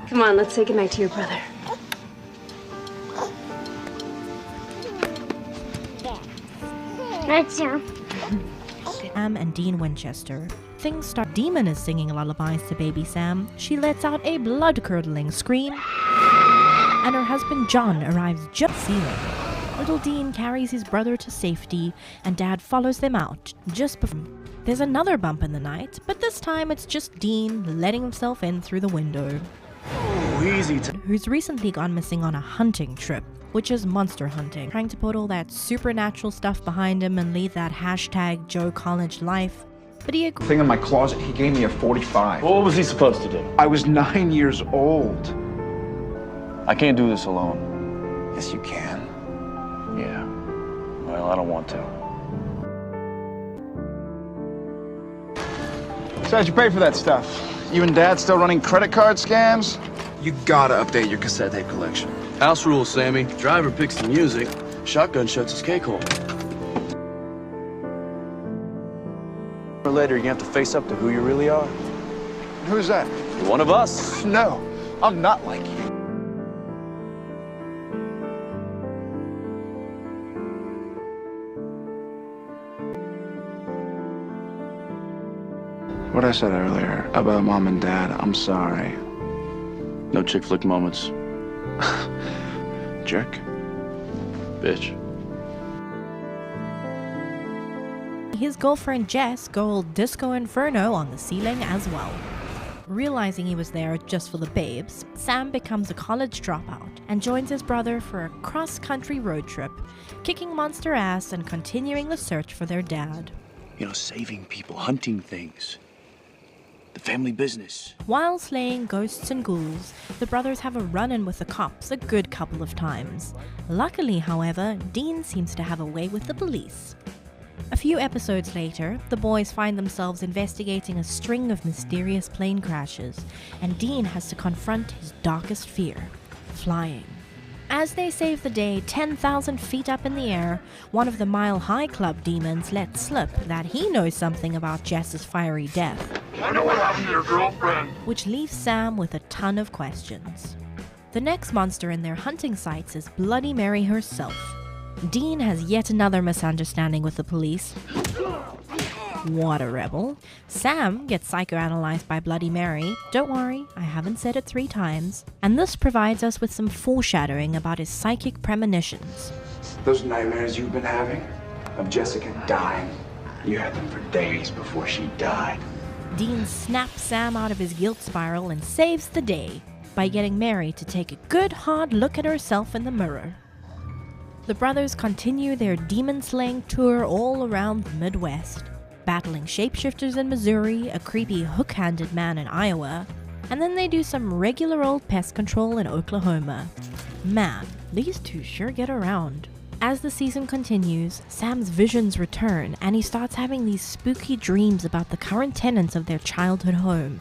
Come on, let's say goodnight to your brother. Sam and Dean Winchester. Things start. Demon is singing lullabies to baby Sam. She lets out a blood-curdling scream, and her husband John arrives just ceiling. Little Dean carries his brother to safety, and Dad follows them out just before. There's another bump in the night, but this time it's just Dean letting himself in through the window. Oh, easy. Who's recently gone missing on a hunting trip, which is monster hunting, trying to put all that supernatural stuff behind him and lead that hashtag Joe College life. But he agreed. Thing in my closet, he gave me a 45. What was he supposed to do? I was 9 years old. I can't do this alone. Yes, you can. Yeah. Well, I don't want to. So how'd you pay for that stuff? You and Dad still running credit card scams? You gotta update your cassette tape collection. House rules, Sammy. Driver picks the music. Shotgun shuts his cake hole. Or later, you have to face up to who you really are. Who's that? You're one of us. No, I'm not like you. What I said earlier about Mom and Dad, I'm sorry. No chick flick moments. Jerk. Bitch. His girlfriend Jess go all disco inferno on the ceiling as well. Realizing he was there just for the babes, Sam becomes a college dropout and joins his brother for a cross-country road trip, kicking monster ass and continuing the search for their dad. You know, saving people, hunting things. The family business. While slaying ghosts and ghouls, the brothers have a run-in with the cops a good couple of times. Luckily, however, Dean seems to have a way with the police. A few episodes later, the boys find themselves investigating a string of mysterious plane crashes, and Dean has to confront his darkest fear: flying. As they save the day 10,000 feet up in the air, one of the Mile High Club demons lets slip that he knows something about Jess's fiery death. I know what happened to your girlfriend. Which leaves Sam with a ton of questions. The next monster in their hunting sights is Bloody Mary herself. Dean has yet another misunderstanding with the police. What a rebel. Sam gets psychoanalyzed by Bloody Mary. Don't worry, I haven't said it 3 times. And this provides us with some foreshadowing about his psychic premonitions. Those nightmares you've been having of Jessica dying, you had them for days before she died. Dean snaps Sam out of his guilt spiral and saves the day by getting Mary to take a good hard look at herself in the mirror. The brothers continue their demon-slaying tour all around the Midwest, battling shapeshifters in Missouri, a creepy hook-handed man in Iowa, and then they do some regular old pest control in Oklahoma. Man, these two sure get around. As the season continues, Sam's visions return and he starts having these spooky dreams about the current tenants of their childhood home.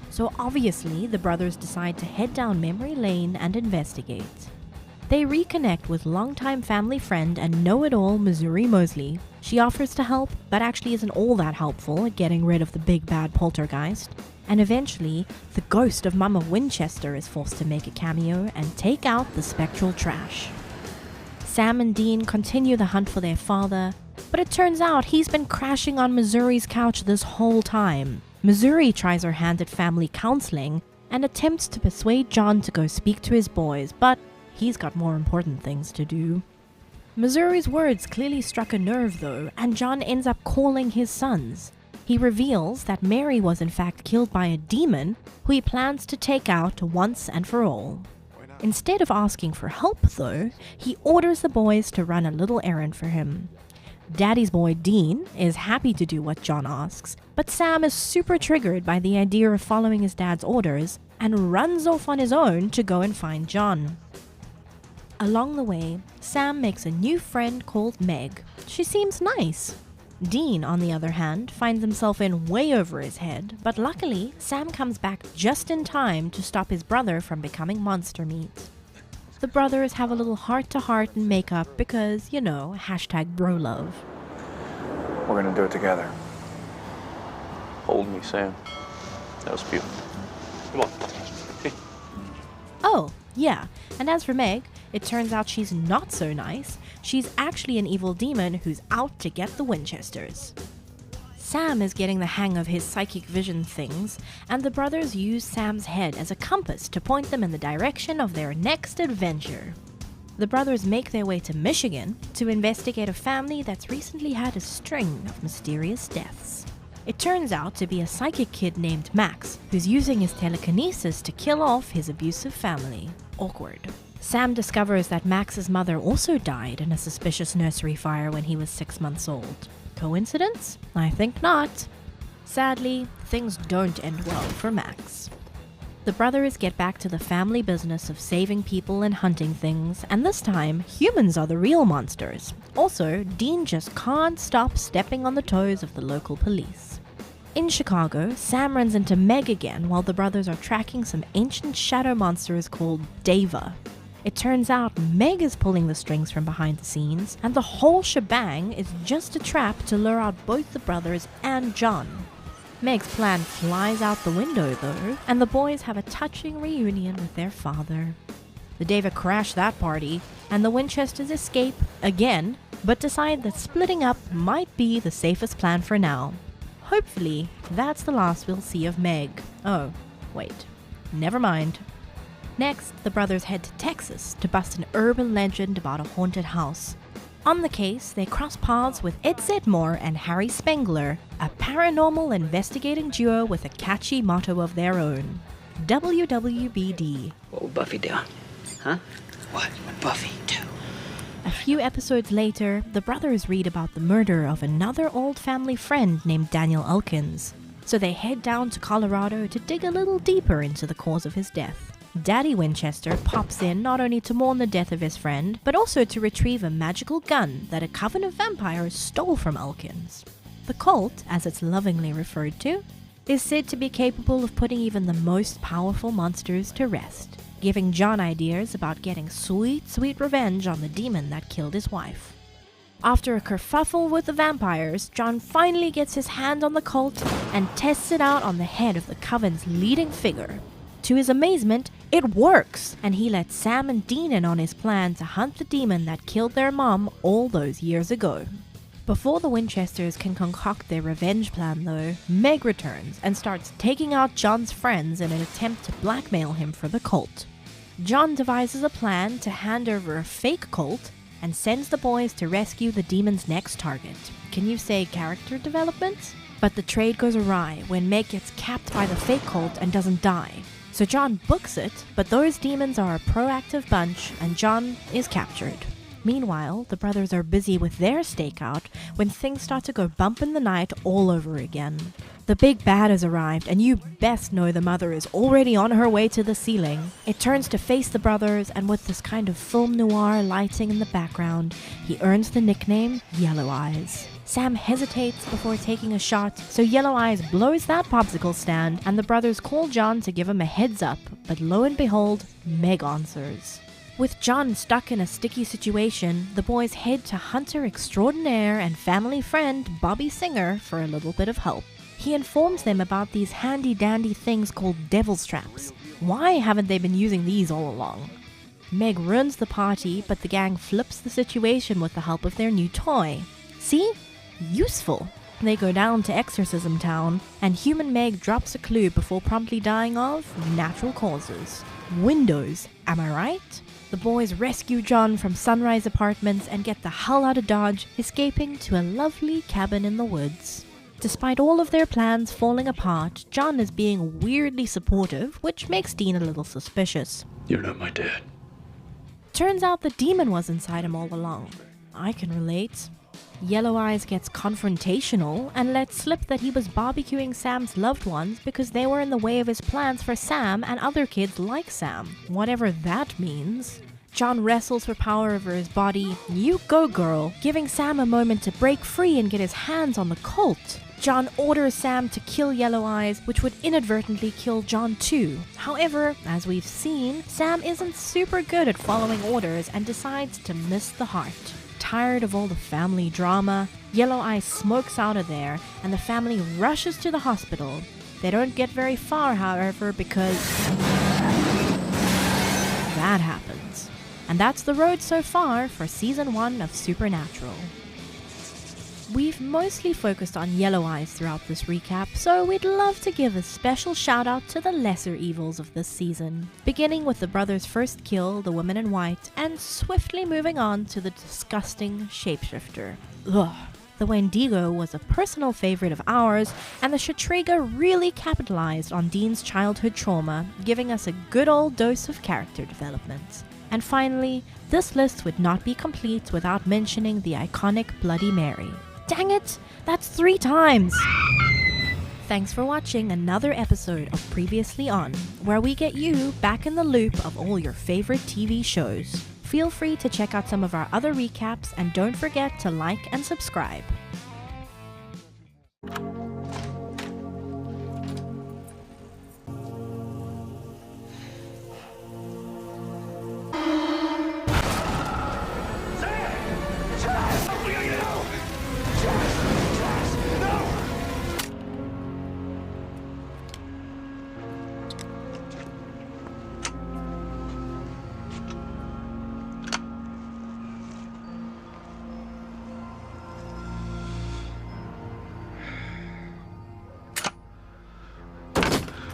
So obviously, the brothers decide to head down memory lane and investigate. They reconnect with longtime family friend and know-it-all Missouri Mosley. She offers to help, but actually isn't all that helpful at getting rid of the big bad poltergeist. And eventually, the ghost of Mama Winchester is forced to make a cameo and take out the spectral trash. Sam and Dean continue the hunt for their father, but it turns out he's been crashing on Missouri's couch this whole time. Missouri tries her hand at family counseling and attempts to persuade John to go speak to his boys, but he's got more important things to do. Missouri's words clearly struck a nerve though, and John ends up calling his sons. He reveals that Mary was in fact killed by a demon who he plans to take out once and for all. Instead of asking for help though, he orders the boys to run a little errand for him. Daddy's boy Dean is happy to do what John asks, but Sam is super triggered by the idea of following his dad's orders and runs off on his own to go and find John. Along the way, Sam makes a new friend called Meg. She seems nice. Dean, on the other hand, finds himself in way over his head, but luckily, Sam comes back just in time to stop his brother from becoming monster meat. The brothers have a little heart-to-heart and make up because, you know, #BroLove. We're gonna do it together. Hold me, Sam. That was beautiful. Come on. Yeah, and as for Meg, it turns out she's not so nice. She's actually an evil demon who's out to get the Winchesters. Sam is getting the hang of his psychic vision things, and the brothers use Sam's head as a compass to point them in the direction of their next adventure. The brothers make their way to Michigan to investigate a family that's recently had a string of mysterious deaths. It turns out to be a psychic kid named Max, who's using his telekinesis to kill off his abusive family. Awkward. Sam discovers that Max's mother also died in a suspicious nursery fire when he was 6 months old. Coincidence? I think not. Sadly, things don't end well for Max. The brothers get back to the family business of saving people and hunting things, and this time, humans are the real monsters. Also, Dean just can't stop stepping on the toes of the local police. In Chicago, Sam runs into Meg again while the brothers are tracking some ancient shadow monsters called Deva. It turns out Meg is pulling the strings from behind the scenes, and the whole shebang is just a trap to lure out both the brothers and John. Meg's plan flies out the window though, and the boys have a touching reunion with their father. The Deva crash that party, and the Winchesters escape again, but decide that splitting up might be the safest plan for now. Hopefully, that's the last we'll see of Meg. Oh, wait. Never mind. Next, the brothers head to Texas to bust an urban legend about a haunted house. On the case, they cross paths with Ed Zedmore and Harry Spengler, a paranormal investigating duo with a catchy motto of their own. WWBD. What would Buffy do? Huh? What would Buffy do? A few episodes later, the brothers read about the murder of another old family friend named Daniel Elkins. So they head down to Colorado to dig a little deeper into the cause of his death. Daddy Winchester pops in not only to mourn the death of his friend, but also to retrieve a magical gun that a coven of vampires stole from Elkins. The cult, as it's lovingly referred to, is said to be capable of putting even the most powerful monsters to rest, giving John ideas about getting sweet, sweet revenge on the demon that killed his wife. After a kerfuffle with the vampires, John finally gets his hand on the cult and tests it out on the head of the coven's leading figure. To his amazement, it works, and he lets Sam and Dean in on his plan to hunt the demon that killed their mom all those years ago. Before the Winchesters can concoct their revenge plan though, Meg returns and starts taking out John's friends in an attempt to blackmail him for the cult. John devises a plan to hand over a fake cult and sends the boys to rescue the demon's next target. Can you say character development? But the trade goes awry when Meg gets capped by the fake cult and doesn't die. So John books it, but those demons are a proactive bunch and John is captured. Meanwhile, the brothers are busy with their stakeout when things start to go bump in the night all over again. The big bad has arrived, and you best know the mother is already on her way to the ceiling. It turns to face the brothers, and with this kind of film noir lighting in the background, he earns the nickname Yellow Eyes. Sam hesitates before taking a shot, so Yellow Eyes blows that popsicle stand, and the brothers call John to give him a heads up, but lo and behold, Meg answers. With John stuck in a sticky situation, the boys head to hunter extraordinaire and family friend Bobby Singer for a little bit of help. He informs them about these handy-dandy things called devil's traps. Why haven't they been using these all along? Meg ruins the party, but the gang flips the situation with the help of their new toy. See? Useful. They go down to Exorcism Town, and Human Meg drops a clue before promptly dying of natural causes. Windows, am I right? The boys rescue John from Sunrise Apartments and get the hell out of Dodge, escaping to a lovely cabin in the woods. Despite all of their plans falling apart, John is being weirdly supportive, which makes Dean a little suspicious. You're not my dad. Turns out the demon was inside him all along. I can relate. Yellow Eyes gets confrontational and lets slip that he was barbecuing Sam's loved ones because they were in the way of his plans for Sam and other kids like Sam, whatever that means. John wrestles for power over his body. You go, girl, giving Sam a moment to break free and get his hands on the cult. John orders Sam to kill Yellow Eyes, which would inadvertently kill John too. However, as we've seen, Sam isn't super good at following orders and decides to miss the heart. Tired of all the family drama, Yellow Eyes smokes out of there and the family rushes to the hospital. They don't get very far, however, because And that's the road so far for Season 1 of Supernatural. We've mostly focused on Yellow Eyes throughout this recap, so we'd love to give a special shout out to the lesser evils of this season, beginning with the brothers' first kill, the woman in white, and swiftly moving on to the disgusting shapeshifter. Ugh. The Wendigo was a personal favorite of ours, and the Shatriga really capitalized on Dean's childhood trauma, giving us a good old dose of character development. And finally, this list would not be complete without mentioning the iconic Bloody Mary. Dang it! That's 3 times! Thanks for watching another episode of Previously On, where we get you back in the loop of all your favorite TV shows. Feel free to check out some of our other recaps, and don't forget to like and subscribe.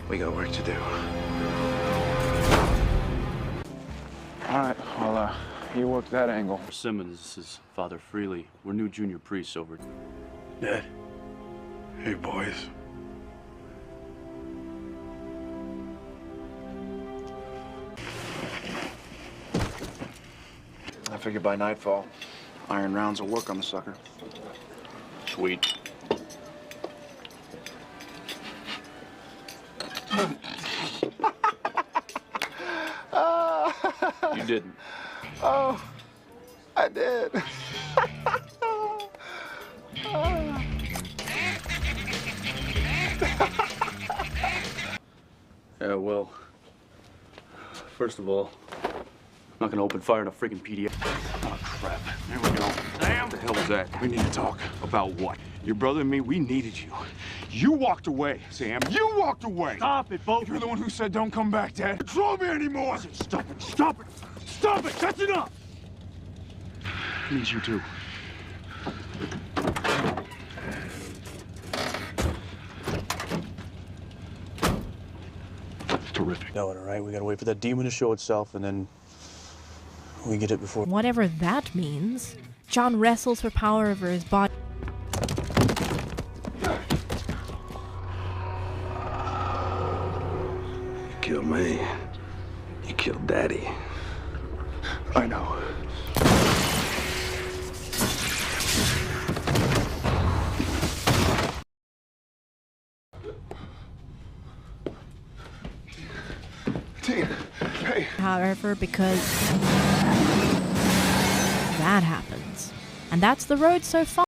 We got work to do. All right, well, you work that angle. Simmons, this is Father Freely. We're new junior priests over. Dad. Hey, boys. I figured by nightfall, iron rounds will work on the sucker. Sweet. You didn't. Oh, I did. Yeah, well, first of all, I'm not gonna open fire on a freaking PDF. Oh, crap. There we go. Sam! What the hell was that? We need to talk. About what? Your brother and me, we needed you. You walked away, Sam. You walked away. Stop it, both. You're the one who said don't come back, Dad. Control me anymore. Stop it. Stop it. Stop it. That's enough. It means you too. Terrific. No, all right. We gotta wait for that demon to show itself, and then we get it before. Whatever that means. John wrestles for power over his body. You killed me. You killed Daddy. I know. Tina, hey. However, because that happens. And that's the road so far.